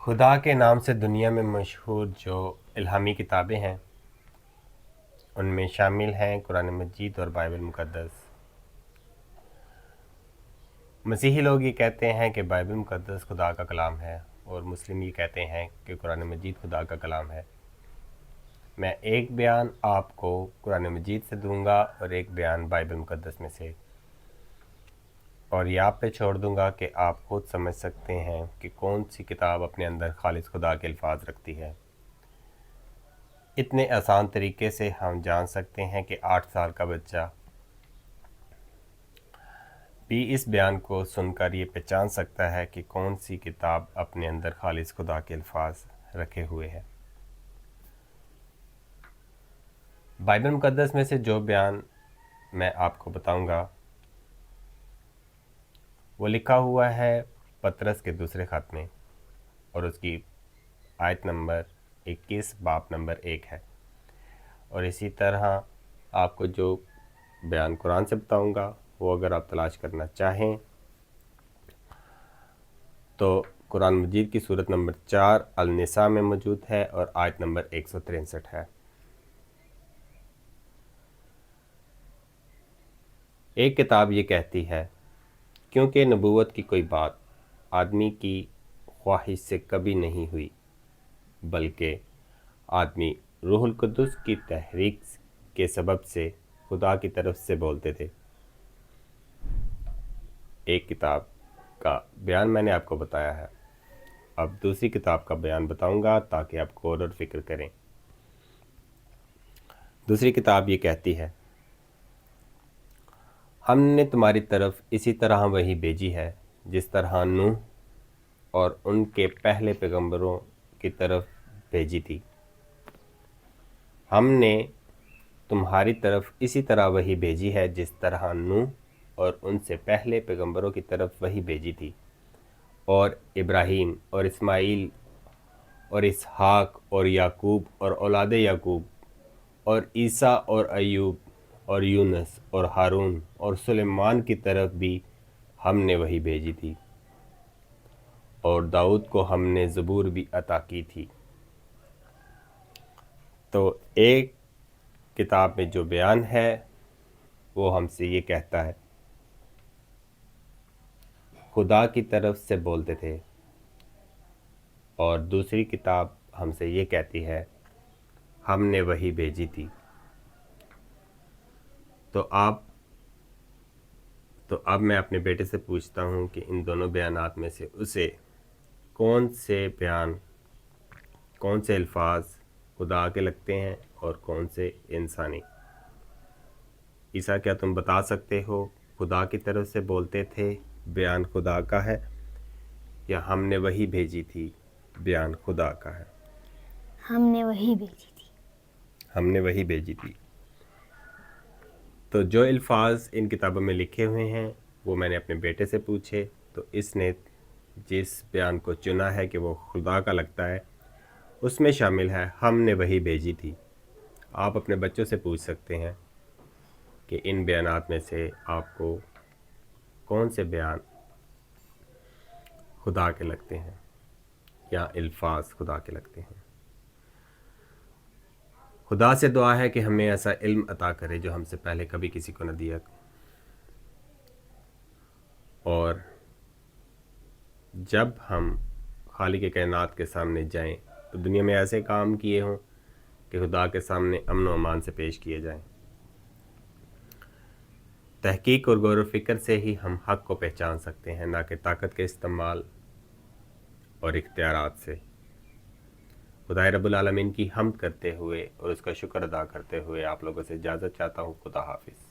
خدا کے نام سے دنیا میں مشہور جو الہامی کتابیں ہیں ان میں شامل ہیں قرآن مجید اور بائبل مقدس۔ مسیحی لوگ یہ کہتے ہیں کہ بائبل مقدس خدا کا کلام ہے، اور مسلم یہ کہتے ہیں کہ قرآن مجید خدا کا کلام ہے۔ میں ایک بیان آپ کو قرآن مجید سے دوں گا اور ایک بیان بائبل مقدس میں سے، اور یہ آپ پہ چھوڑ دوں گا کہ آپ خود سمجھ سکتے ہیں کہ کون سی کتاب اپنے اندر خالص خدا کے الفاظ رکھتی ہے۔ اتنے آسان طریقے سے ہم جان سکتے ہیں کہ 8 سال کا بچہ بھی اس بیان کو سن کر یہ پہچان سکتا ہے کہ کون سی کتاب اپنے اندر خالص خدا کے الفاظ رکھے ہوئے ہے۔ بائبل مقدس میں سے جو بیان میں آپ کو بتاؤں گا وہ لکھا ہوا ہے پطرس کے دوسرے خط میں، اور اس کی آیت نمبر 21 باب نمبر 1 ہے۔ اور اسی طرح آپ کو جو بیان قرآن سے بتاؤں گا وہ اگر آپ تلاش کرنا چاہیں تو قرآن مجید کی سورت نمبر 4 النساء میں موجود ہے اور آیت نمبر 163 ہے۔ ایک کتاب یہ کہتی ہے، کیونکہ نبوت کی کوئی بات آدمی کی خواہش سے کبھی نہیں ہوئی، بلکہ آدمی روح القدس کی تحریک کے سبب سے خدا کی طرف سے بولتے تھے۔ ایک کتاب کا بیان میں نے آپ کو بتایا ہے، اب دوسری کتاب کا بیان بتاؤں گا تاکہ آپ غور اور فکر کریں۔ دوسری کتاب یہ کہتی ہے، ہم نے تمہاری طرف اسی طرح وحی بھیجی ہے جس طرح نوح اور ان کے پہلے پیغمبروں کی طرف بھیجی تھی۔ ہم نے تمہاری طرف اسی طرح وحی بھیجی ہے جس طرح نوح اور ان سے پہلے پیغمبروں کی طرف وحی بھیجی تھی، اور ابراہیم اور اسماعیل اور اسحاق اور یعقوب اور اولاد یعقوب اور عیسیٰ اور ایوب اور یونس اور ہارون اور سلیمان کی طرف بھی ہم نے وحی بھیجی تھی، اور داؤد کو ہم نے زبور بھی عطا کی تھی۔ تو ایک کتاب میں جو بیان ہے وہ ہم سے یہ کہتا ہے خدا کی طرف سے بولتے تھے، اور دوسری کتاب ہم سے یہ کہتی ہے ہم نے وحی بھیجی تھی۔ تو اب میں اپنے بیٹے سے پوچھتا ہوں کہ ان دونوں بیانات میں سے اسے کون سے بیان، کون سے الفاظ خدا کے لگتے ہیں اور کون سے انسانی؟ عیسیٰ، کیا تم بتا سکتے ہو خدا کی طرف سے بولتے تھے بیان خدا کا ہے، یا ہم نے وحی بھیجی تھی بیان خدا کا ہے؟ ہم نے وہی بھیجی تھی۔ ہم نے وحی بھیجی تھی۔ تو جو الفاظ ان کتابوں میں لکھے ہوئے ہیں وہ میں نے اپنے بیٹے سے پوچھے، تو اس نے جس بیان کو چنا ہے کہ وہ خدا کا لگتا ہے اس میں شامل ہے ہم نے وحی بھیجی تھی۔ آپ اپنے بچوں سے پوچھ سکتے ہیں کہ ان بیانات میں سے آپ کو کون سے بیان خدا کے لگتے ہیں یا الفاظ خدا کے لگتے ہیں۔ خدا سے دعا ہے کہ ہمیں ایسا علم عطا کرے جو ہم سے پہلے کبھی کسی کو نہ دیا، اور جب ہم خالق کائنات کے سامنے جائیں تو دنیا میں ایسے کام کیے ہوں کہ خدا کے سامنے امن و امان سے پیش کیے جائیں۔ تحقیق اور غور و فکر سے ہی ہم حق کو پہچان سکتے ہیں، نہ کہ طاقت کے استعمال اور اختیارات سے۔ خدا رب العالمین کی حمد کرتے ہوئے اور اس کا شکر ادا کرتے ہوئے آپ لوگوں سے اجازت چاہتا ہوں۔ خدا حافظ۔